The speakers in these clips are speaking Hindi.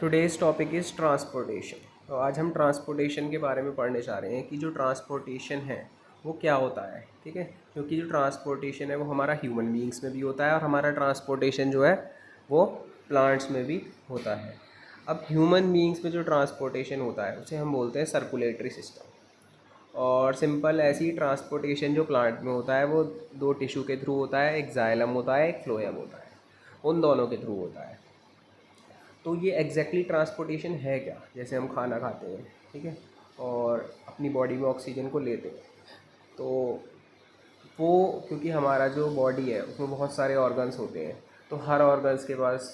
Today's topic is transportation. तो आज हम ट्रांसपोर्टेशन के बारे में पढ़ने जा रहे हैं कि जो ट्रांसपोर्टेशन है वो क्या होता है। ठीक है, क्योंकि जो ट्रांसपोर्टेशन है वो हमारा ह्यूमन बींग्स में भी होता है और हमारा ट्रांसपोर्टेशन जो है वो प्लांट्स में भी होता है। अब ह्यूमन बींग्स में जो ट्रांसपोर्टेशन होता है उसे हम बोलते हैं सर्कुलेटरी सिस्टम। और सिंपल ऐसी ट्रांसपोर्टेशन जो प्लांट में होता है वो दो टिश्यू के थ्रू होता है, एक जाइलम होता है, एक फ्लोएम होता है, उन दोनों के थ्रू होता है। तो ये एग्जैक्टली ट्रांसपोर्टेशन है क्या? जैसे हम खाना खाते हैं, ठीक है, और अपनी बॉडी में ऑक्सीजन को लेते हैं, तो वो क्योंकि हमारा जो बॉडी है उसमें बहुत सारे ऑर्गन्स होते हैं, तो हर ऑर्गन्स के पास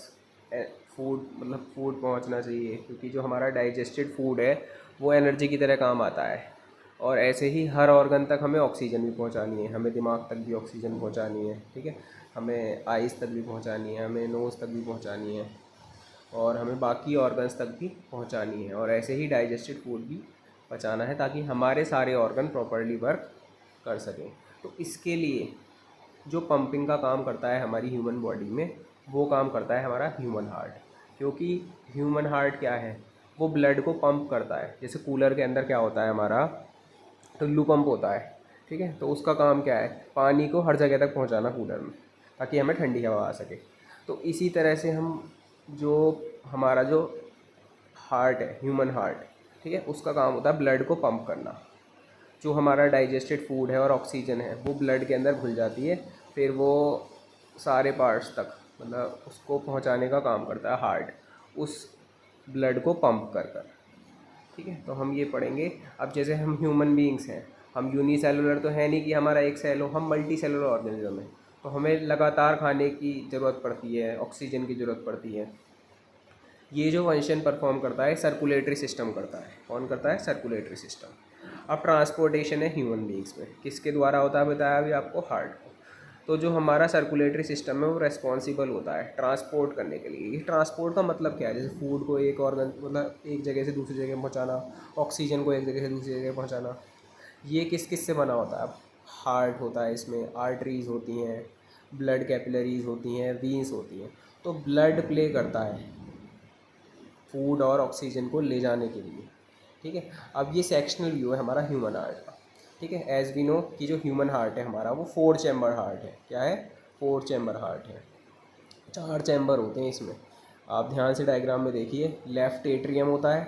फूड फूड पहुंचना चाहिए, क्योंकि जो हमारा डाइजेस्टेड फूड है वो एनर्जी की तरह काम आता है। और ऐसे ही हर ऑर्गन तक हमें ऑक्सीजन भी पहुंचानी है, हमें दिमाग तक भी ऑक्सीजन पहुंचानी है, ठीक है, हमें आइज़ तक भी पहुंचानी है, हमें नोज़ तक भी पहुंचानी है, और हमें बाकी ऑर्गन्स तक भी पहुंचानी है, और ऐसे ही डाइजेस्टेड फूड भी पचाना है ताकि हमारे सारे ऑर्गन प्रॉपर्ली वर्क कर सकें। तो इसके लिए जो पंपिंग का काम करता है हमारी ह्यूमन बॉडी में, वो काम करता है हमारा ह्यूमन हार्ट। क्योंकि ह्यूमन हार्ट क्या है, वो ब्लड को पंप करता है। जैसे कूलर के अंदर क्या होता है, हमारा टुल्लू पंप होता है, ठीक है, तो उसका काम क्या है, पानी को हर जगह तक पहुंचाना कूलर में, ताकि हमें ठंडी हवा आ सके। तो इसी तरह से हम जो हमारा जो हार्ट है, ह्यूमन हार्ट, ठीक है, उसका काम होता है ब्लड को पंप करना। जो हमारा डाइजेस्टेड फूड है और ऑक्सीजन है वो ब्लड के अंदर घुल जाती है, फिर वो सारे पार्ट्स तक उसको पहुंचाने का काम करता है हार्ट, उस ब्लड को पंप कर कर। ठीक है, तो हम ये पढ़ेंगे। अब जैसे हम ह्यूमन बीइंग्स हैं, हम यूनिसेलुलर तो है नहीं कि हमारा एक सेल हो, हम मल्टी सेलुलर ऑर्गेनिज्म है, तो हमें लगातार खाने की ज़रूरत पड़ती है, ऑक्सीजन की ज़रूरत पड़ती है। ये जो फंक्शन परफॉर्म करता है सर्कुलेटरी सिस्टम करता है। कौन करता है? Circulatory system. अब ट्रांसपोर्टेशन है ह्यूमन बीइंग्स में, किसके द्वारा होता है बताया अभी आपको? हार्ट को। तो जो हमारा सर्कुलेटरी सिस्टम है वो रेस्पॉन्सिबल होता है ट्रांसपोर्ट करने के लिए। ये ट्रांसपोर्ट का मतलब क्या है? जैसे फूड को एक ऑर्गन एक जगह से दूसरी जगह पहुंचाना, ऑक्सीजन को एक जगह से दूसरी जगह पहुंचाना। ये किस किस से बना होता है? अब हार्ट होता है, इसमें आर्टरीज होती हैं, ब्लड कैपिलरीज होती हैं, वीन्स होती हैं। तो ब्लड प्ले करता है फूड और ऑक्सीजन को ले जाने के लिए। ठीक है, अब ये सेक्शनल व्यू है हमारा ह्यूमन हार्ट का। ठीक है, एज वी नो कि जो ह्यूमन हार्ट है हमारा वो 4 चैम्बर हार्ट है। क्या है? 4 चैम्बर हार्ट है। 4 चैम्बर होते हैं इसमें। आप ध्यान से डायग्राम में देखिए, लेफ़्ट एट्रियम होता है,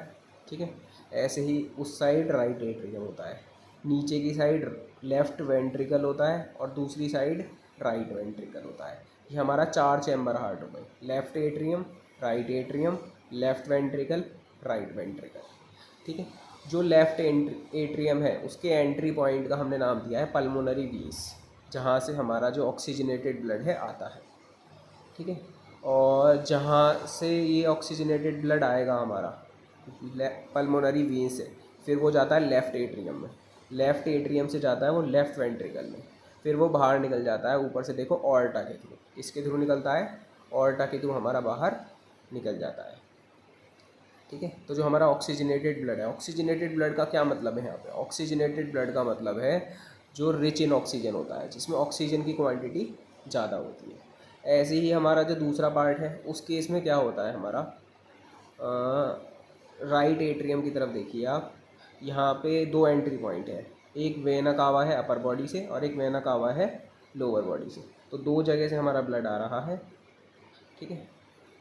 ठीक है, ऐसे ही उस साइड राइट एट्रियम होता है, नीचे की साइड लेफ़्ट वेंट्रिकल होता है और दूसरी साइड राइट वेंट्रिकल होता है। ये हमारा 4 चैम्बर हार्ट हो गए, left atrium, right atrium, left ventricle, right ventricle. ठीक है, जो लेफ़्ट एट्रियम है उसके एंट्री पॉइंट का हमने नाम दिया है पल्मोनरी वीन्स, जहाँ से हमारा जो ऑक्सीजनेटेड ब्लड है आता है। ठीक है, और जहाँ से ये ऑक्सीजनेटेड ब्लड आएगा हमारा पल्मोनरी वीन से, फिर वो जाता है लेफ़्ट एट्रियम में, लेफ़्ट एट्रियम से जाता है वो लेफ़्ट वेंट्रिकल में, फिर वो बाहर निकल जाता है ऊपर से, देखो, ऑर्टा के थ्रू। किसके थ्रू निकलता है? ऑर्टा के थ्रू हमारा बाहर निकल जाता है। ठीक है, तो जो हमारा ऑक्सीजनेटेड ब्लड है, ऑक्सीजनेटेड ब्लड का क्या मतलब है यहाँ पे? ऑक्सीजनेटेड ब्लड का मतलब है जो रिच इन ऑक्सीजन होता है, जिसमें ऑक्सीजन की क्वांटिटी ज़्यादा होती है। ऐसे ही हमारा जो दूसरा पार्ट है उस केस में क्या होता है हमारा, राइट एट्रियम की तरफ देखिए आप, यहाँ पे 2 एंट्री पॉइंट है, एक वेना कावा है अपर बॉडी से और एक वेना कावा है लोअर बॉडी से। तो 2 जगह से हमारा ब्लड आ रहा है। ठीक है,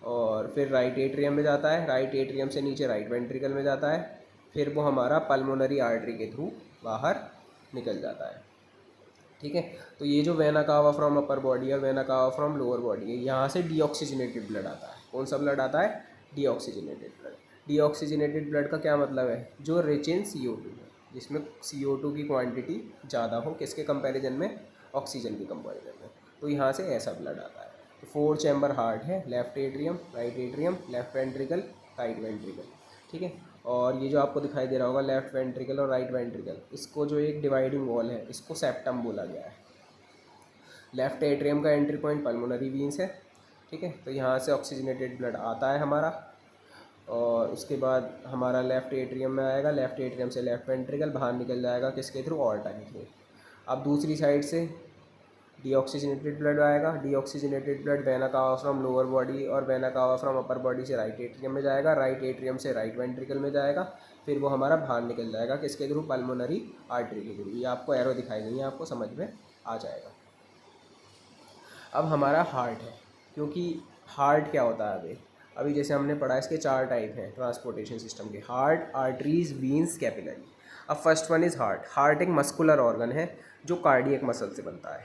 और फिर राइट एट्रियम में जाता है, राइट एट्रियम से नीचे राइट वेंट्रिकल में जाता है, फिर वो हमारा पल्मोनरी आर्टरी के थ्रू बाहर निकल जाता है। ठीक है, तो ये जो vena cava from upper body और vena cava from lower body है, यहाँ से डीऑक्सीजनेटेड ब्लड आता है। कौन सा ब्लड आता है? Deoxygenated blood. डीऑक्सीजनेटेड ब्लड का क्या मतलब है? जो रिच इन CO2 है, जिसमें CO2 की क्वांटिटी ज़्यादा हो, किसके कंपैरिजन में? ऑक्सीजन की कंपैरिजन में। तो यहाँ से ऐसा ब्लड आता है। तो 4 चैम्बर हार्ट है, left atrium, right atrium, left ventricle, right ventricle. ठीक है, और ये जो आपको दिखाई दे रहा होगा लेफ्ट वेंट्रिकल और राइट वेंट्रिकल, इसको जो एक डिवाइडिंग वॉल है इसको सेप्टम बोला गया है। लेफ्ट एट्रियम का एंट्री पॉइंट पल्मोनरी वीन्स है। ठीक है, तो यहाँ से ऑक्सीजनेटेड ब्लड आता है हमारा, और उसके बाद हमारा लेफ़्ट एट्रियम में आएगा, लेफ़्ट एट्रियम से लेफ़्ट वेंट्रिकल बाहर निकल जाएगा, किसके थ्रू? ऑर्टा के थ्रू। अब दूसरी साइड से डीऑक्सीजनेटेड ब्लड आएगा, deoxygenated blood vena cava from lower body और vena cava from upper body से राइट एट्रियम में जाएगा, राइट एट्रियम से राइट वेंट्रिकल में जाएगा, फिर वो हमारा बाहर निकल जाएगा किसके थ्रू, पल्मोनरी आर्टरी के थ्रू। ये आपको एरो दिखाई गई है, आपको समझ में आ जाएगा। अब हमारा हार्ट है, क्योंकि हार्ट क्या होता है अभी जैसे हमने पढ़ा इसके 4 टाइप हैं ट्रांसपोर्टेशन सिस्टम के, हार्ट, आर्टरीज, वीन्स, कैपिलरी। अब first one is heart. Heart एक मस्कुलर ऑर्गन है जो कार्डियक मसल से बनता है,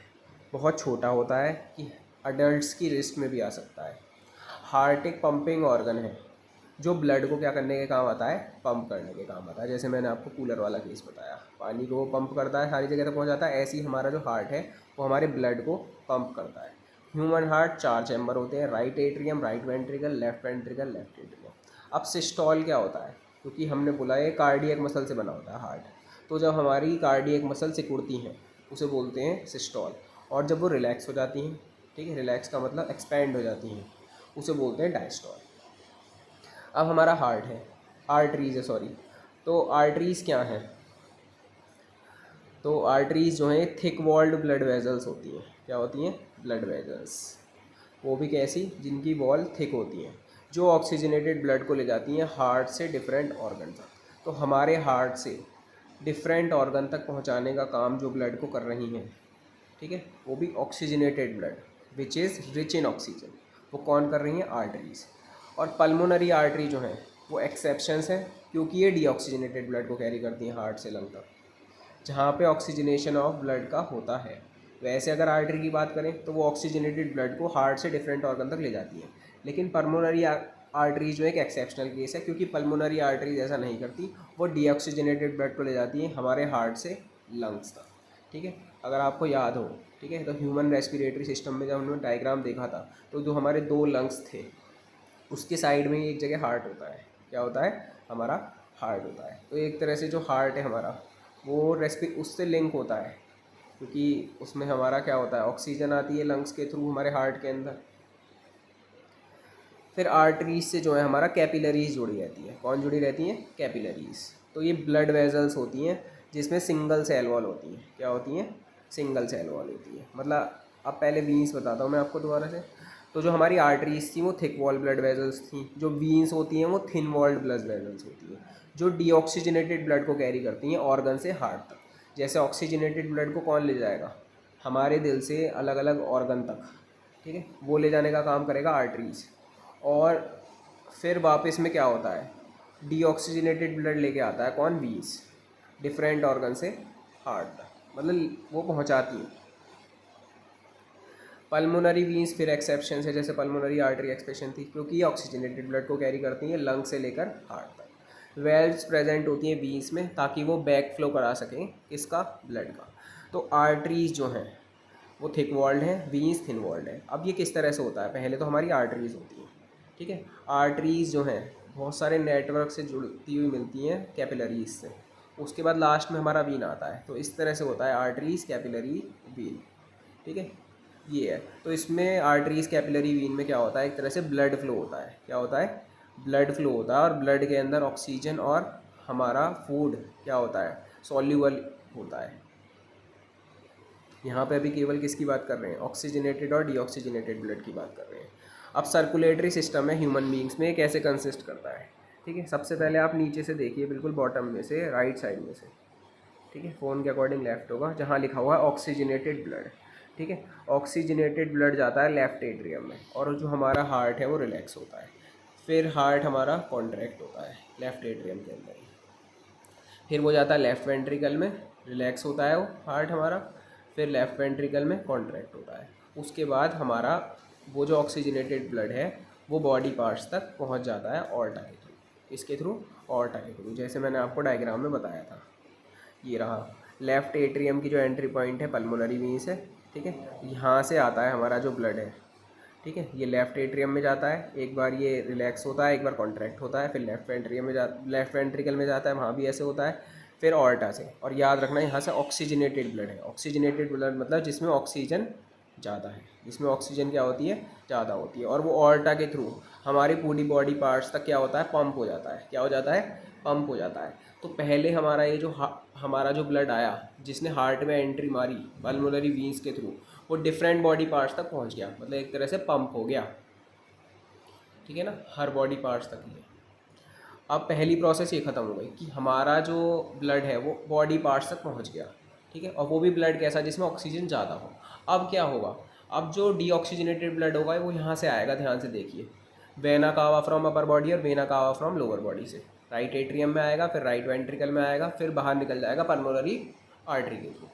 बहुत छोटा होता है कि अडल्ट्स की रिस्ट में भी आ सकता है। हार्ट एक पंपिंग ऑर्गन है जो ब्लड को क्या करने के काम आता है, पंप करने के काम आता है। जैसे मैंने आपको कूलर वाला केस बताया, पानी को पंप करता है, सारी जगह तक पहुंच जाता है, ऐसे ही हमारा जो हार्ट है वो हमारे ब्लड को पंप करता है। ह्यूमन हार्ट 4 चैम्बर होते हैं, right atrium, right ventricle, left atrium. अब सिस्टोल क्या होता है, क्योंकि हमने बोला ये कार्डियक मसल से बना होता है हार्ट, तो जब हमारी कार्डियक मसल सिकुड़ती हैं उसे बोलते हैं सिस्टोल, और जब वो रिलैक्स हो जाती हैं, ठीक है, रिलैक्स का मतलब एक्सपैंड हो जाती हैं, उसे बोलते हैं डायस्टोल। अब हमारा हार्ट है, आर्टरीज है सॉरी, तो आर्टरीज क्या हैं, तो आर्टरीज जो हैं थिक वॉल्ड ब्लड वेजल्स होती हैं। क्या होती हैं, ब्लड वेजल्स, वो भी कैसी, जिनकी वॉल थिक होती हैं, जो ऑक्सीजनेटेड ब्लड को ले जाती हैं हार्ट से डिफरेंट ऑर्गन तक। तो हमारे हार्ट से डिफरेंट ऑर्गन तक पहुंचाने का काम जो ब्लड को कर रही हैं, ठीक है, वो भी oxygenated blood which is rich in oxygen, वो कौन कर रही हैं, आर्टरीज। और पल्मोनरी आर्टरी जो हैं वो एक्सेप्शंस हैं, क्योंकि ये डीऑक्सीजनेटेड ब्लड को कैरी करती हैं हार्ट से लंग तक, जहाँ पे ऑक्सीजनेशन ऑफ ब्लड का होता है। वैसे अगर आर्टरी की बात करें तो वो ऑक्सीजनेटेड ब्लड को हार्ट से डिफरेंट ऑर्गन तक ले जाती है, लेकिन पल्मोनरी आर्टरी जो एक एक्सेप्शनल केस है, क्योंकि पल्मोनरी आर्टरीज ऐसा नहीं करती, वो डीऑक्सीजनेटेड ब्लड को ले जाती हैं हमारे हार्ट से लंग्स तक, ठीक है। अगर आपको याद हो, ठीक है, तो ह्यूमन रेस्पिरेटरी सिस्टम में जब हमने डायग्राम देखा था, तो जो हमारे 2 लंग्स थे उसके साइड में ही एक जगह हार्ट होता है। क्या होता है, हमारा हार्ट होता है। तो एक तरह से जो हार्ट है हमारा वो उससे लिंक होता है, क्योंकि उसमें हमारा क्या होता है, ऑक्सीजन आती है लंग्स के थ्रू हमारे हार्ट के अंदर। फिर आर्टरीज से जो है हमारा कैपिलरीज जुड़ी रहती है। कौन जुड़ी रहती हैं, कैपिलरीज। तो ये ब्लड वेजल्स होती हैं जिसमें सिंगल सेल वॉल होती हैं। क्या होती हैं, सिंगल सेल वॉल होती है। मतलब अब पहले वीन्स बताता हूँ मैं आपको दोबारा से। तो जो हमारी आर्टरीज थी वो थिक वॉल ब्लड वेजल्स थी, जो वीन्स होती हैं वो थिन वॉल्ड ब्लड वेजल्स होती हैं, जो डीऑक्सीजनेटेड ब्लड को कैरी करती हैं ऑर्गन से हार्ट तक। जैसे ऑक्सीजनेटेड ब्लड को कौन ले जाएगा, हमारे दिल से अलग अलग ऑर्गन तक, ठीक है, वो ले जाने का काम करेगा आर्टरीज। और फिर वापस में क्या होता है, डीऑक्सीजनेटेड ब्लड लेके आता है कौन, वीन्स, डिफरेंट ऑर्गन से हार्ट तक, मतलब वो पहुंचाती है। पल्मोनरी वीन्स फिर एक्सेप्शन है, जैसे पल्मोनरी आर्टरी एक्सप्रेशन थी, क्योंकि ये ऑक्सीजनेटेड ब्लड को कैरी करती हैं लंग से लेकर हार्ट तक। वेल्व्स प्रेजेंट होती हैं वीन्स में ताकि वो बैक फ्लो करा सकें किसका, ब्लड का। तो आर्टरीज जो हैं वो थिक वॉल्ड हैं, वीन्स थिन वॉल्ड है। अब ये किस तरह से होता है, पहले तो हमारी आर्टरीज होती हैं, ठीक है। आर्टरीज जो हैं बहुत सारे नेटवर्क से जुड़ती हुई मिलती हैं कैपिलरीज से, उसके बाद लास्ट में हमारा वीन आता है। तो इस तरह से होता है आर्टरीज, कैपिलरी, वीन, ठीक है, ये है। तो इसमें आर्टरीज, कैपिलरी, वीन में क्या होता है, एक तरह से ब्लड फ्लो होता है। क्या होता है, ब्लड फ्लो होता है, और ब्लड के अंदर ऑक्सीजन और हमारा फूड क्या होता है, सॉल्यूबल होता है। यहाँ पे अभी केवल किसकी बात कर रहे हैं, ऑक्सीजनेटेड और डीऑक्सीजनेटेड ब्लड की बात कर रहे हैं। अब सर्कुलेटरी सिस्टम है ह्यूमन बींग्स में, कैसे कंसिस्ट करता है, ठीक है। सबसे पहले आप नीचे से देखिए, बिल्कुल बॉटम में से, राइट साइड में से, ठीक है, फ़ोन के अकॉर्डिंग लेफ्ट होगा, जहाँ लिखा हुआ है ऑक्सीजनेटेड ब्लड, ठीक है। ऑक्सीजनेटेड ब्लड जाता है लेफ्ट एट्रियम में, और जो हमारा हार्ट है वो रिलैक्स होता है। फिर हार्ट हमारा कॉन्ट्रैक्ट होता है लेफ्ट एट्रियम के अंदर ही, फिर वो जाता है लेफ़्ट वेंट्रिकल में, रिलैक्स होता है वो हार्ट हमारा, फिर लेफ़्ट वेंट्रिकल में कॉन्ट्रैक्ट होता है। उसके बाद हमारा वो जो ऑक्सीजनेटेड ब्लड है वो बॉडी पार्ट्स तक पहुंच जाता है ऑर्टा के थ्रू। इसके थ्रू, ऑर्टा के थ्रू, जैसे मैंने आपको डायग्राम में बताया था। ये रहा लेफ़्ट एट्रियम की जो एंट्री पॉइंट है, पल्मोनरी वीन्स है, ठीक है। यहाँ से आता है हमारा जो ब्लड है, ठीक है, ये लेफ़्ट एट्रियम में जाता है, एक बार ये रिलैक्स होता है, एक बार कॉन्ट्रैक्ट होता है, फिर लेफ़्ट वेंट्रिकल में जाता है, वहाँ भी ऐसे होता है, फिर ऑर्टा से। और याद रखना यहाँ से ऑक्सीजनेटेड ब्लड है। ऑक्सीजनेटेड ब्लड मतलब जिसमें ऑक्सीजन ज़्यादा है, जिसमें ऑक्सीजन क्या होती है, ज़्यादा होती है, और वो ऑर्टा के थ्रू हमारी पूरी बॉडी पार्ट्स तक क्या होता है, पंप हो जाता है। क्या हो जाता है, पंप हो जाता है। तो पहले हमारा ये जो हमारा जो ब्लड आया जिसने हार्ट में एंट्री मारी पल्मोनरी वीन्स के थ्रू, वो डिफरेंट बॉडी पार्ट्स तक पहुंच गया, मतलब एक तरह से पंप हो गया, ठीक है ना, हर बॉडी पार्ट्स तक ये। अब पहली प्रोसेस ये ख़त्म हो गई कि हमारा जो ब्लड है वो बॉडी पार्ट्स तक पहुंच गया, ठीक है, और वो भी ब्लड कैसा, जिसमें ऑक्सीजन ज़्यादा हो। अब क्या होगा, अब जो डीऑक्सीजनेटेड ब्लड होगा वो यहाँ से आएगा, ध्यान से देखिए, vena cava from upper body और vena cava from lower body से राइट एट्रियम में आएगा, फिर राइट वेंट्रिकल में आएगा, फिर बाहर निकल जाएगा पल्मोनरी आर्टरी के थ्रू,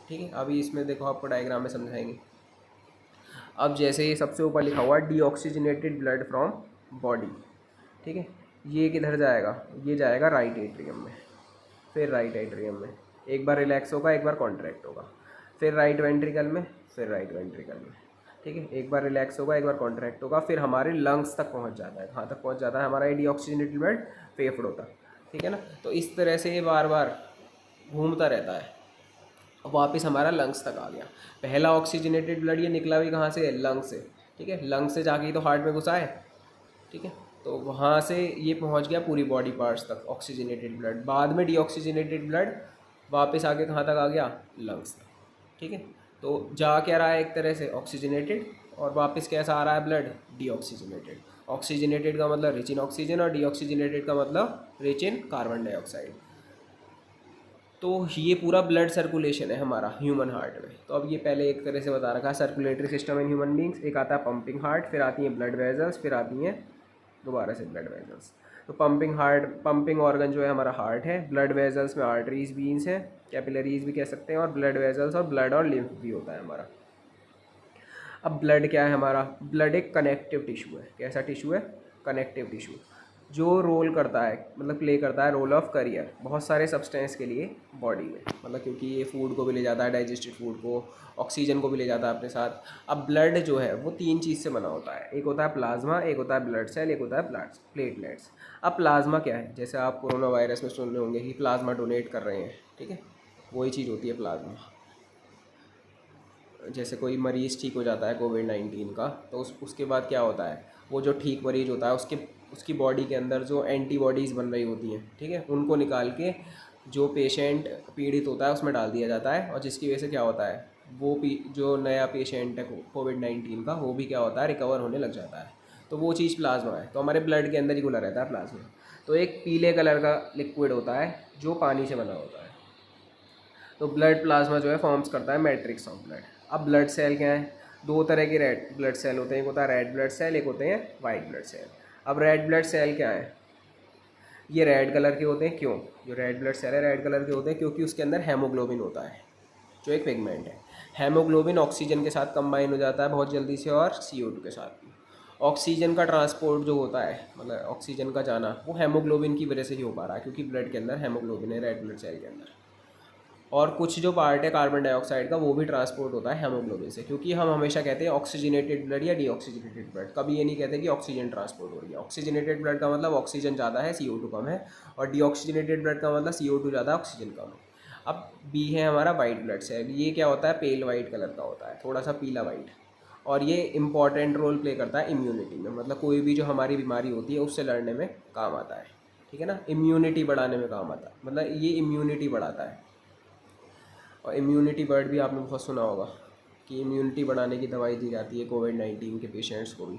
ठीक है। अभी इसमें देखो आपको डायग्राम में समझाएंगे। अब जैसे ये सबसे ऊपर लिखा हुआ है डीऑक्सीजनेटेड ब्लड फ्रॉम बॉडी, ठीक है, ये किधर जाएगा, ये जाएगा राइट एट्रियम में, फिर राइट एट्रियम में एक बार रिलैक्स होगा, एक बार कॉन्ट्रैक्ट होगा, फिर राइट वेंट्रिकल में, फिर राइट वेंट्रिकल में, ठीक है, एक बार रिलैक्स होगा, एक बार कॉन्ट्रैक्ट होगा, फिर हमारे लंग्स तक पहुंच जाता है। कहाँ तक पहुंच जाता है हमारा ये डीऑक्सीजनेटेड ब्लड, फेफड़ों तक, ठीक है ना। तो इस तरह से ये बार बार घूमता रहता है, वापस हमारा लंग्स तक आ गया। पहला ऑक्सीजनेटेड ब्लड ये निकला भी कहाँ से, लंग से, ठीक है, लंग से जाके तो हार्ट में घुसा है, ठीक है, तो वहाँ से ये पहुँच गया पूरी बॉडी पार्ट्स तक ऑक्सीजनेटेड ब्लड। बाद में डीऑक्सीजनेटेड ब्लड वापस आके कहाँ तक आ गया, लंग्स तक, ठीक है। तो जा क्या रहा है, एक तरह से ऑक्सीजनेटेड, और वापस कैसा आ रहा है ब्लड, डीऑक्सीजनेटेड। ऑक्सीजनेटेड का मतलब रिच इन ऑक्सीजन और डीऑक्सीजनेटेड का मतलब रिच इन कार्बन डाइऑक्साइड। तो ये पूरा ब्लड सर्कुलेशन है हमारा ह्यूमन हार्ट में। तो अब ये पहले एक तरह से बता रखा है circulatory system in human beings. एक आता है पंपिंग हार्ट, फिर आती हैं ब्लड वेजल्स, फिर आती हैं दोबारा से ब्लड वेजल्स। तो पंपिंग ऑर्गन जो है हमारा हार्ट है, ब्लड वेजल्स में आर्टरीज बीन्स हैं, कैपिलरीज भी कह सकते हैं, और ब्लड वेजल्स और ब्लड और लिम्फ भी होता है हमारा। अब ब्लड क्या है हमारा, ब्लड एक कनेक्टिव टिश्यू है। कैसा टिश्यू है, कनेक्टिव टिश्यू, जो रोल करता है, मतलब प्ले करता है रोल ऑफ करियर बहुत सारे सब्सटेंस के लिए बॉडी में, मतलब क्योंकि ये फूड को भी ले जाता है, डाइजेस्टेड फूड को, ऑक्सीजन को भी ले जाता है अपने साथ। अब ब्लड जो है वो 3 चीज़ से बना होता है, एक होता है प्लाज्मा, एक होता है ब्लड सेल, एक होता है ब्लड प्लेटलेट्स। अब प्लाज्मा क्या है, जैसे आप कोरोना वायरस में सुन रहे होंगे कि प्लाज्मा डोनेट कर रहे हैं, ठीक है, वही चीज़ होती है प्लाज्मा। जैसे कोई मरीज़ ठीक हो जाता है कोविड-19 का, तो उसके बाद क्या होता है, वो जो ठीक मरीज़ होता है उसकी बॉडी के अंदर जो एंटीबॉडीज़ बन रही होती हैं, ठीक है, उनको निकाल के जो पेशेंट पीड़ित होता है उसमें डाल दिया जाता है, और जिसकी वजह से क्या होता है, वो जो नया पेशेंट है कोविड-19 का, वो भी क्या होता है, रिकवर होने लग जाता है। तो वो चीज़ प्लाज्मा है। तो हमारे ब्लड के अंदर ही घुला रहता है प्लाज्मा। तो एक पीले कलर का लिक्विड होता है जो पानी से बना होता है। तो ब्लड प्लाज्मा जो है फॉर्म्स करता है मैट्रिक्स ऑफ ब्लड। अब ब्लड सेल क्या है, 2 तरह के रेड ब्लड सेल होते हैं, एक होता है रेड ब्लड सेल, एक होते हैं वाइट ब्लड सेल। अब रेड ब्लड सेल क्या है, ये रेड कलर के होते हैं। क्यों, जो रेड ब्लड सेल है रेड कलर के होते हैं क्योंकि उसके अंदर हेमोग्लोबिन होता है, जो एक पिगमेंट है। हेमोग्लोबिन ऑक्सीजन के साथ कंबाइन हो जाता है बहुत जल्दी से, और CO2 के साथ भी। ऑक्सीजन का ट्रांसपोर्ट जो होता है, मतलब ऑक्सीजन का जाना, वो हेमोग्लोबिन की वजह से ही हो पा रहा है, क्योंकि ब्लड के अंदर हेमोग्लोबिन है रेड ब्लड सेल के अंदर। और कुछ जो पार्ट है कार्बन डाइऑक्साइड का, वो भी ट्रांसपोर्ट होता है हेमोग्लोबिन से, क्योंकि हम हमेशा कहते हैं ऑक्सीजनेटेड ब्लड या डीऑक्सीजनेटेड ब्लड, कभी ये नहीं कहते कि ऑक्सीजन ट्रांसपोर्ट हो रही है। ऑक्सीजनेटेड ब्लड का मतलब ऑक्सीजन ज़्यादा है, CO2 कम है, और डीऑक्सीजनेटेड ब्लड का मतलब CO2 ज़्यादा है, ऑक्सीजन कम है। अब बी है हमारा वाइट ब्लड सेल। ये क्या होता है, पेल वाइट कलर का होता है, थोड़ा सा पीला वाइट, और ये इंपॉर्टेंट रोल प्ले करता है इम्यूनिटी में, मतलब कोई भी जो हमारी बीमारी होती है उससे लड़ने में काम आता है, ठीक है ना, इम्यूनिटी बढ़ाने में काम आता है, मतलब ये इम्यूनिटी बढ़ाता है। और इम्यूनिटी वर्ड भी आपने बहुत सुना होगा कि इम्यूनिटी बढ़ाने की दवाई दी जाती है कोविड-19 के पेशेंट्स को भी,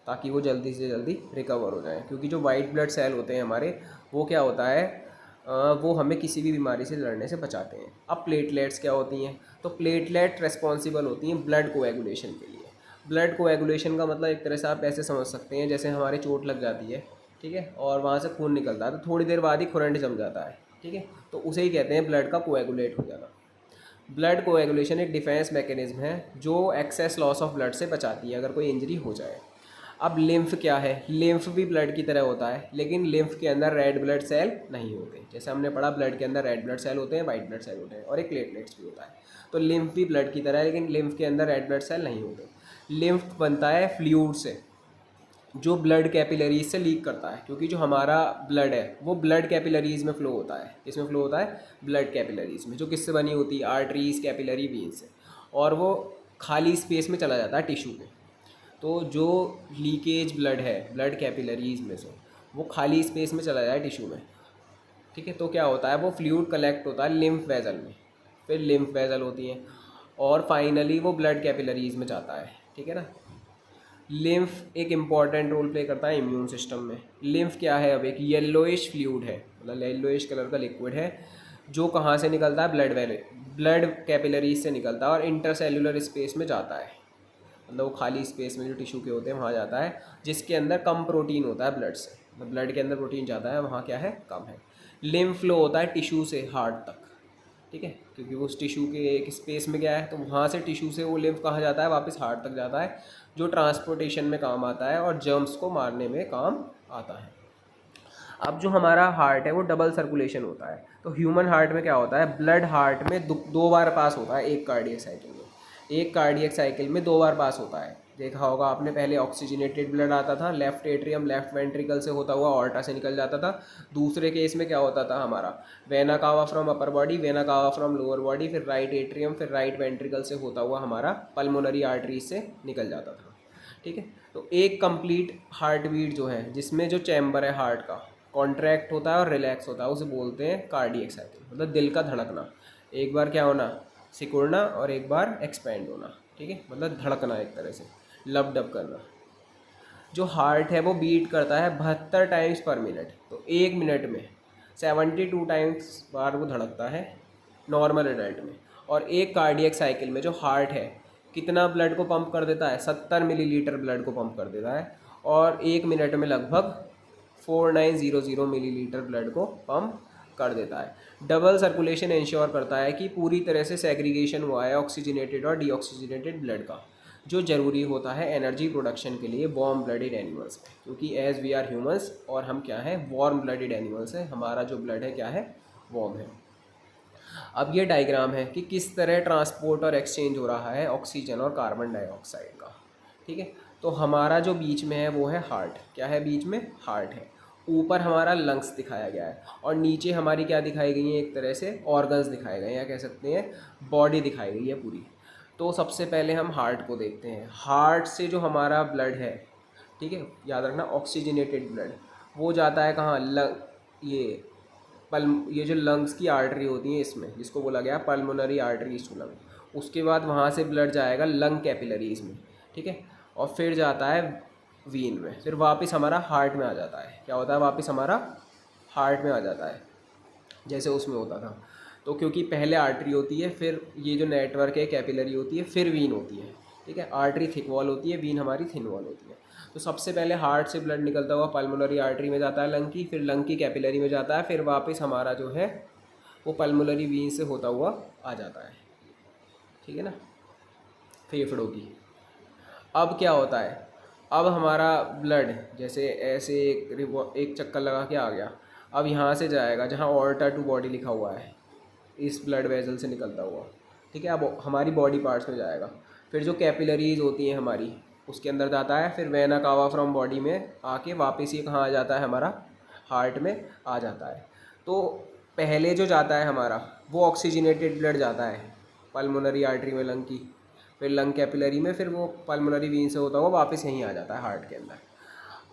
ताकि वो जल्दी से जल्दी रिकवर हो जाएं। क्योंकि जो वाइट ब्लड सेल होते हैं हमारे, वो क्या होता है, वो हमें किसी भी बीमारी से लड़ने से बचाते हैं। अब प्लेटलेट्स क्या होती हैं, तो प्लेटलेट रेस्पॉन्सिबल होती हैं ब्लड कोएगुलेशन के लिए। ब्लड कोएगुलेशन का मतलब एक तरह से आप ऐसे समझ सकते हैं, जैसे हमारी चोट लग जाती है, ठीक है, और वहाँ से खून निकलता है, तो थोड़ी देर बाद ही खुरंट जम जाता है, ठीक है, तो उसे ही कहते हैं ब्लड का कोएगुलेट हो जाना। ब्लड कोएगुलेशन एक डिफेंस मैकेनिज्म है जो एक्सेस लॉस ऑफ ब्लड से बचाती है अगर कोई इंजरी हो जाए। अब लिम्फ क्या है, लिम्फ भी ब्लड की तरह होता है, लेकिन लिम्फ के अंदर रेड ब्लड सेल नहीं होते। जैसे हमने पढ़ा ब्लड के अंदर रेड ब्लड सेल होते हैं, वाइट ब्लड सेल होते हैं, और एक प्लेटलेट्स भी होता है। तो लिम्फ भी ब्लड की तरह है, लेकिन लिम्फ के अंदर रेड ब्लड सेल नहीं होते। लिम्फ बनता है फ्लूइड से, जो ब्लड कैपिलरीज से लीक करता है, क्योंकि जो हमारा ब्लड है वो ब्लड कैपिलरीज में फ़्लो होता है। किसमें फ़्लो होता है, ब्लड कैपिलरीज में, जो किससे बनी होती है, आर्टरीज, कैपिलरी, वेन्स से, और वो खाली स्पेस में चला जाता है टिश्यू में। तो जो लीकेज ब्लड है ब्लड कैपिलरीज में से, वो खाली स्पेस में चला जाए टिश्यू में, ठीक है, तो क्या होता है, वो फ्लूइड कलेक्ट होता है लिम्फ वेजल में, फिर लिम्फ वेजल होती हैं। और फाइनली वो ब्लड कैपिलरीज में जाता है, ठीक है ना। लिम्फ एक इम्पॉर्टेंट रोल प्ले करता है इम्यून सिस्टम में। लिम्फ क्या है, अब एक येलोइश फ्लूइड है, मतलब येलोइश कलर का लिक्विड है, जो कहाँ से निकलता है, ब्लड कैपिलरीज से निकलता है और इंटरसेल्यूलर स्पेस में जाता है, मतलब वो खाली स्पेस में जो टिश्यू के होते हैं वहाँ जाता है, जिसके अंदर कम प्रोटीन होता है ब्लड से, मतलब ब्लड के अंदर प्रोटीन जाता है, वहाँ क्या है, कम है। लिम्फ फ्लो होता है टिश्यू से हार्ट तक, ठीक है, क्योंकि वो उस टिश्यू के एक स्पेस में गया है, तो वहाँ से टिश्यू से वो लिम्फ कहाँ जाता है, वापस हार्ट तक जाता है, जो ट्रांसपोर्टेशन में काम आता है और जर्म्स को मारने में काम आता है। अब जो हमारा हार्ट है वो डबल सर्कुलेशन होता है, तो ह्यूमन हार्ट में क्या होता है, ब्लड हार्ट में दो बार पास होता है एक कार्डियक साइकिल में, एक कार्डियक साइकिल में 2 बार पास होता है। देखा होगा आपने, पहले ऑक्सीजनेटेड ब्लड आता था, लेफ्ट एट्रियम लेफ्ट वेंट्रिकल से होता हुआ ऑर्टा से निकल जाता था। दूसरे केस में क्या होता था हमारा, vena cava from upper body, vena cava from lower body, फिर राइट एट्रियम, फिर राइट वेंट्रिकल से होता हुआ हमारा पल्मोनरी आर्टरीज से निकल जाता था, ठीक है। तो एक कंप्लीट हार्ट बीट जो है, जिसमें जो चैम्बर है हार्ट का कॉन्ट्रैक्ट होता है और रिलैक्स होता है, उसे बोलते हैं कार्डियक साइकिल, मतलब दिल का धड़कना, एक बार क्या होना, सिकुड़ना, और एक बार एक्सपैंड होना, ठीक है, मतलब धड़कना, एक तरह से लब डब करना। जो हार्ट है वो बीट करता है 72 टाइम्स पर मिनट, तो 1 मिनट में 72 टाइम्स बार वो धड़कता है नॉर्मल एडल्ट में। और एक कार्डियक साइकिल में जो हार्ट है कितना ब्लड को पंप कर देता है, 70 मिलीलीटर ब्लड को पंप कर देता है, और 1 मिनट में लगभग 4900 मिलीलीटर ब्लड को पंप कर देता है। डबल सर्कुलेशन इंश्योर करता है कि पूरी तरह से सेग्रीगेशन हुआ है ऑक्सीजनेटेड और डीऑक्सीजनेटेड ब्लड का, जो ज़रूरी होता है एनर्जी प्रोडक्शन के लिए वार्म ब्लडेड एनिमल्स में, क्योंकि एज वी आर ह्यूमंस और हम क्या है, वार्म ब्लडेड एनिमल्स हैं, हमारा जो ब्लड है क्या है, वार्म है। अब ये डायग्राम है कि किस तरह ट्रांसपोर्ट और एक्सचेंज हो रहा है ऑक्सीजन और कार्बन डाइऑक्साइड का, ठीक है। तो हमारा जो बीच में है वो है हार्ट, क्या है बीच में, हार्ट है। ऊपर हमारा लंग्स दिखाया गया है और नीचे हमारी क्या दिखाई गई है, एक तरह से ऑर्गन्स दिखाए गए हैं, या कह सकते हैं बॉडी दिखाई गई है पूरी। तो सबसे पहले हम हार्ट को देखते हैं। हार्ट से जो हमारा ब्लड है, ठीक है, याद रखना ऑक्सीजनेटेड ब्लड, वो जाता है कहाँ, ये जो लंग्स की आर्टरी होती है इसमें, जिसको बोला गया पल्मोनरी आर्टरीज टू लंग, उसके बाद वहाँ से ब्लड जाएगा लंग कैपिलरीज में, ठीक है, और फिर जाता है वीन में, फिर वापस हमारा हार्ट में आ जाता है। क्या होता है, वापस हमारा हार्ट में आ जाता है, जैसे उसमें होता था। तो क्योंकि पहले आर्टरी होती है, फिर ये जो नेटवर्क है कैपिलरी होती है, फिर वीन होती है, ठीक है। आर्टरी थिक वॉल होती है, वीन हमारी थिन वॉल होती है। तो सबसे पहले हार्ट से ब्लड निकलता हुआ पल्मोनरी आर्टरी में जाता है लंग की, फिर लंग की कैपिलरी में जाता है, फिर वापस हमारा जो है वो पल्मोनरी वीन से होता हुआ आ जाता है, ठीक है ना, फेफड़ों की। अब क्या होता है, अब हमारा ब्लड जैसे ऐसे एक चक्कर लगा के आ गया, अब यहाँ से जाएगा जहाँ ऑर्टा टू बॉडी लिखा हुआ है, इस ब्लड वेजल से निकलता हुआ, ठीक है। अब हमारी बॉडी पार्ट्स में जाएगा, फिर जो कैपिलरीज होती हैं हमारी उसके अंदर जाता है, फिर वेना कावा फ्रॉम बॉडी में आके वापस ये कहाँ आ जाता है, हमारा हार्ट में आ जाता है। तो पहले जो जाता है हमारा वो ऑक्सीजनेटेड ब्लड जाता है पल्मोनरी आर्टरी में लंग की, फिर लंग कैपिलरी में, फिर वो पल्मोनरी वीन से होता हुआ वापस यहीं आ जाता है हार्ट के अंदर।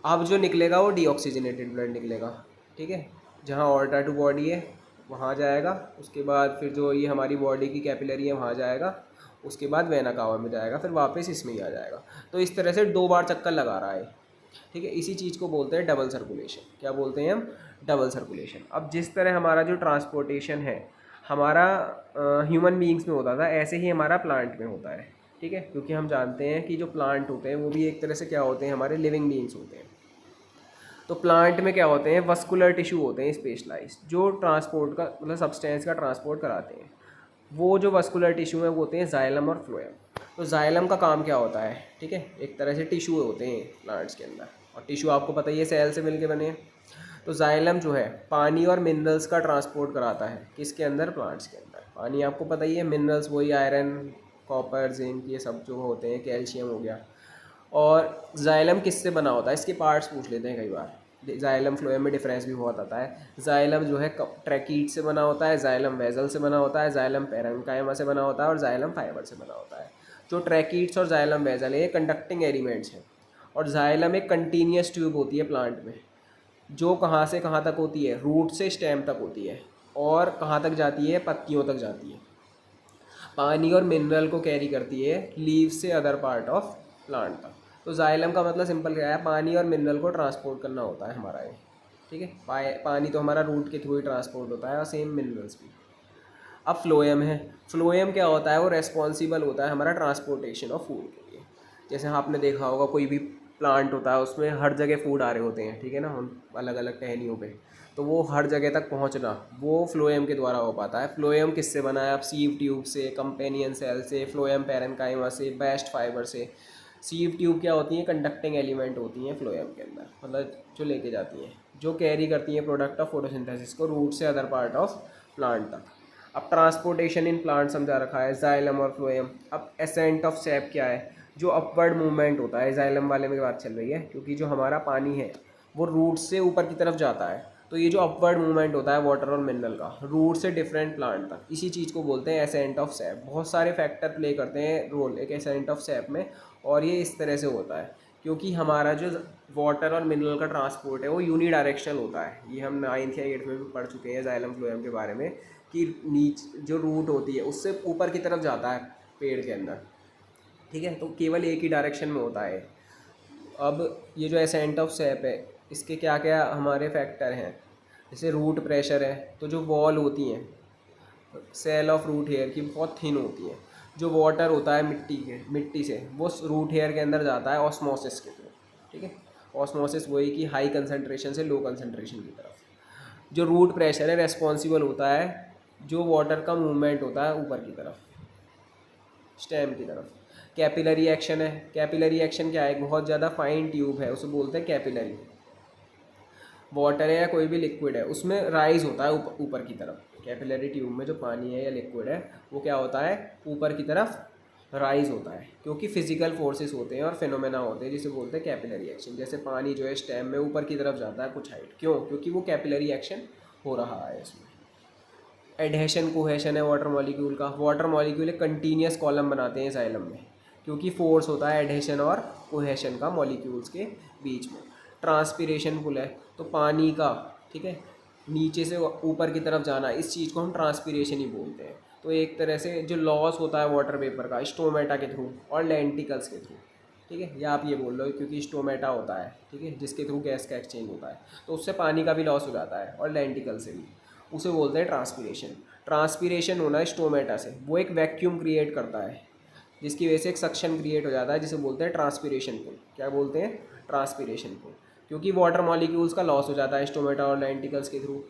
अब जो निकलेगा वो डीऑक्सीजनेटेड ब्लड निकलेगा, ठीक है, जहाँ ऑर्टा टू बॉडी है वहाँ जाएगा, उसके बाद फिर जो ये हमारी बॉडी की कैपिलरी है वहाँ जाएगा, उसके बाद वेना कावा में जाएगा, फिर वापस इसमें ही आ जाएगा। तो इस तरह से 2 बार चक्कर लगा रहा है, ठीक है। इसी चीज़ को बोलते हैं डबल सर्कुलेशन। क्या बोलते हैं हम, डबल सर्कुलेशन। अब जिस तरह हमारा जो ट्रांसपोर्टेशन है हमारा ह्यूमन बीइंग्स में होता था, ऐसे ही हमारा प्लांट में होता है, ठीक है, क्योंकि हम जानते हैं कि जो प्लांट होते हैं वो भी एक तरह से क्या होते हैं, हमारे लिविंग बीइंग्स होते हैं। तो प्लांट में क्या होते हैं, वस्कुलर टिश्यू होते हैं स्पेशलाइज, जो ट्रांसपोर्ट का मतलब सब्सटेंस का ट्रांसपोर्ट कराते हैं। वो जो वस्कुलर टिश्यू है वो होते हैं जाइलम और फ्लोएम। तो जाइलम का काम क्या होता है, ठीक है, एक तरह से टिश्यू होते हैं प्लांट्स के अंदर, और टिश्यू आपको पता ही है सेल से मिलके बने हैं। तो जाइलम जो है पानी और मिनरल्स का ट्रांसपोर्ट कराता है, किसके अंदर, प्लांट्स के अंदर। पानी आपको पता ही है, मिनरल्स वही आयरन कॉपर जिंक ये सब जो होते हैं, कैल्शियम हो गया। और जाइलम किससे बना होता है, इसके पार्ट्स पूछ लेते हैं कई बार, जाइलम फ्लोएम में डिफरेंस भी बहुत आता है। जाइलम जो है ट्रैकीट से बना होता है, जाइलम वेजल से बना होता है, जाइलम पैरेन्काइमा से बना होता है, और जाइलम फाइबर से बना होता है। जो ट्रैकीट्स और जाइलम वेजल है ये कंडक्टिंग एलिमेंट्स हैं, और जाइलम एक कंटिन्यूस ट्यूब होती है प्लांट में, जो कहाँ से कहाँ तक होती है, रूट से स्टेम तक होती है, और कहाँ तक जाती है, पत्तियों तक जाती है। पानी और मिनरल को कैरी करती है लीव्स से अदर पार्ट ऑफ प्लांट तक। तो जाइलम का मतलब सिंपल क्या है, पानी और मिनरल को ट्रांसपोर्ट करना होता है हमारा ये, ठीक है। पानी तो हमारा रूट के थ्रू ही ट्रांसपोर्ट होता है और सेम मिनरल्स भी। अब फ्लोएम है, फ्लोएम क्या होता है, वो रेस्पॉन्सिबल होता है हमारा ट्रांसपोर्टेशन ऑफ फूड के लिए। जैसे आपने देखा होगा कोई भी प्लांट होता है उसमें हर जगह फूड आ रहे होते हैं, ठीक है ना, उन अलग अलग टहनियों पे, तो वो हर जगह तक पहुंचना वो फ्लोएम के द्वारा हो पाता है। फ्लोएम किससे बना है, अब सीव ट्यूब से, कंपेनियन सेल से, फ्लोएम पैरेन्काइमा से, बेस्ट फाइबर से। सीव ट्यूब क्या होती हैं, कंडक्टिंग एलिमेंट होती हैं फ्लोएम के अंदर, मतलब जो लेके जाती हैं, जो कैरी करती हैं प्रोडक्ट ऑफ फोटोसिंथेसिस को रूट से अदर पार्ट ऑफ प्लांट तक। अब ट्रांसपोर्टेशन इन प्लांट समझा रखा है, जाइलम और फ्लोएम। अब एसेंट ऑफ सैप क्या है, जो अपवर्ड मूवमेंट होता है, जाइलम वाले में बात चल रही है, क्योंकि जो हमारा पानी है वो रूट से ऊपर की तरफ जाता है, तो ये जो अपवर्ड मूवमेंट होता है वाटर और मिनरल का रूट से डिफरेंट प्लांट तक, इसी चीज़ को बोलते हैं एसेंट ऑफ सैप। बहुत सारे फैक्टर प्ले करते हैं रोल एक एसेंट ऑफ सैप में, और ये इस तरह से होता है क्योंकि हमारा जो वाटर और मिनरल का ट्रांसपोर्ट है वो यूनी डायरेक्शनल होता है। ये हम 9th या 8th में भी पढ़ चुके हैं जाइलम फ्लोएम के बारे में, कि जो रूट होती है उससे ऊपर की तरफ जाता है पेड़ के अंदर, ठीक है, तो केवल एक ही डायरेक्शन में होता है। अब ये जो एसेंट ऑफ सैप है, इसके क्या क्या हमारे फैक्टर हैं, जैसे रूट प्रेशर है, तो जो वॉल होती हैं सेल ऑफ रूट हेयर की बहुत थिन होती है। जो वाटर होता है मिट्टी से वो रूट हेयर के अंदर जाता है ऑस्मोसिस के थ्रू, ठीक है। ऑस्मोसिस वही कि हाई कंसनट्रेशन से लो कंसनट्रेशन की तरफ। जो रूट प्रेशर है रेस्पॉन्सिबल होता है जो वाटर का मूवमेंट होता है ऊपर की तरफ, स्टेम की तरफ। कैपिलरी एक्शन है, कैपिलरी एक्शन क्या है, बहुत ज़्यादा फाइन ट्यूब है उसे बोलते हैं कैपिलरी। वाटर है या कोई भी लिक्विड है उसमें राइज होता है ऊपर की तरफ। कैपिलरी ट्यूब में जो पानी है या लिक्विड है वो क्या होता है, ऊपर की तरफ राइज होता है, क्योंकि फिजिकल फोर्सेस होते हैं और फिनोमेना होते हैं जिसे बोलते हैं कैपिलरी एक्शन। जैसे पानी जो है स्टेम में ऊपर की तरफ जाता है कुछ हाइट, क्यों, क्योंकि वो कैपिलरी एक्शन हो रहा है इसमें। एडहेशन कोहेशन है वाटर मॉलिक्यूल का, वाटर मॉलिक्यूल एक कंटिन्यूस कॉलम बनाते हैं जाइलम में, क्योंकि फोर्स होता है एडहेशन और कोहेशन का मॉलिक्यूल्स के बीच में। ट्रांसपीरेशन पुल है, तो पानी का, ठीक है, नीचे से ऊपर की तरफ जाना, इस चीज़ को हम ट्रांसपीरेशन ही बोलते हैं। तो एक तरह से जो लॉस होता है वाटर वेपर का स्टोमेटा के थ्रू और लेंटिकल्स के थ्रू, ठीक है, या आप ये बोल लो क्योंकि स्टोमेटा होता है, ठीक है, जिसके थ्रू गैस का एक्सचेंज होता है, तो उससे पानी का भी लॉस हो जाता है और लेंटिकल से भी, उसे बोलते हैं ट्रांसपीरेशन। ट्रांसपीरेशन होना है स्टोमेटा से, वो एक वैक्यूम क्रिएट करता है जिसकी वजह से एक सक्शन क्रिएट हो जाता है जिसे बोलते हैं ट्रांसपीरेशन पुल। क्या बोलते हैं, ट्रांसपीरेशन पुल, क्योंकि वाटर मॉलिक्यूल्स का लॉस हो जाता है स्टोमेटा और लेंटिकल्स के थ्रू।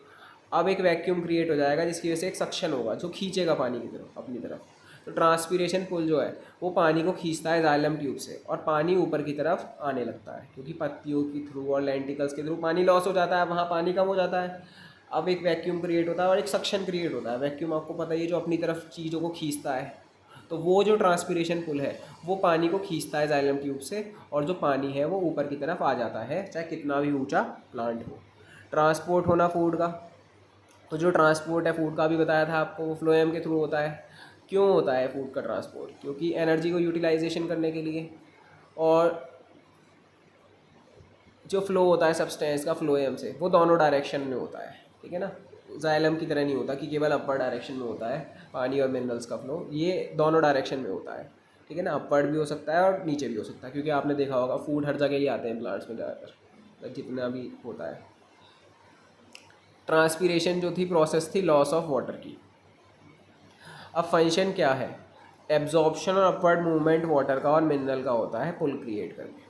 अब एक वैक्यूम क्रिएट हो जाएगा जिसकी वजह से एक सक्शन होगा जो खींचेगा पानी की तरफ अपनी तरफ। तो ट्रांसपीरेशन पुल जो है वो पानी को खींचता है जाइलम ट्यूब से और पानी ऊपर की तरफ आने लगता है, क्योंकि पत्तियों के थ्रू और लेंटिकल्स के थ्रू पानी लॉस हो जाता है, वहाँ पानी कम हो जाता है। अब एक वैक्यूम क्रिएट होता है और एक सक्शन क्रिएट होता है। वैक्यूम आपको पता ही है जो अपनी तरफ चीज़ों को खींचता है, तो वो जो ट्रांसपीरेशन पुल है वो पानी को खींचता है जाइलम ट्यूब से, और जो पानी है वो ऊपर की तरफ आ जाता है चाहे कितना भी ऊंचा प्लांट हो। ट्रांसपोर्ट होना फूड का, तो जो ट्रांसपोर्ट है फूड का भी बताया था आपको, वो फ्लोएम के थ्रू होता है। क्यों होता है फूड का ट्रांसपोर्ट, क्योंकि एनर्जी को यूटिलाइजेशन करने के लिए। और जो फ्लो होता है सब्सटेंस का फ्लोएम से वो दोनों डायरेक्शन में होता है, ठीक है ना, जाइलम की तरह नहीं होता कि केवल अपर डायरेक्शन में होता है पानी और मिनरल्स का फ्लो, ये दोनों डायरेक्शन में होता है, ठीक है ना, अपवर्ड भी हो सकता है और नीचे भी हो सकता है, क्योंकि आपने देखा होगा फूड हर जगह ही आते हैं प्लांट्स में ज़्यादातर जितना भी होता है। ट्रांसपीरेशन जो थी प्रोसेस थी लॉस ऑफ वाटर की। अब फंक्शन क्या है, एब्जॉर्प्शन और अपवर्ड मूवमेंट वाटर का और मिनरल का होता है पुल क्रिएट करके,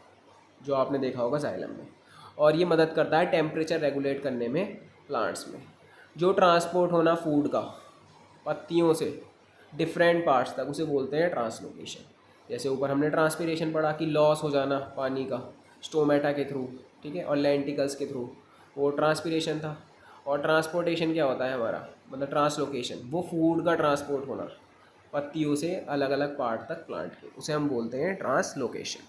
जो आपने देखा होगा जाइलम में, और ये मदद करता है टेम्परेचर रेगुलेट करने में प्लांट्स में। जो ट्रांसपोर्ट होना फूड का पत्तियों से डिफरेंट पार्ट्स तक उसे बोलते हैं ट्रांसलोकेशन। जैसे ऊपर हमने ट्रांसपीरेशन पढ़ा कि लॉस हो जाना पानी का स्टोमेटा के थ्रू, ठीक है, और लेंटिकल्स के थ्रू, वो ट्रांसपीरेशन था। और ट्रांसपोर्टेशन क्या होता है हमारा, मतलब ट्रांसलोकेशन, वो फूड का ट्रांसपोर्ट होना पत्तियों से अलग अलग पार्ट तक प्लांट के, उसे हम बोलते हैं ट्रांसलोकेशन।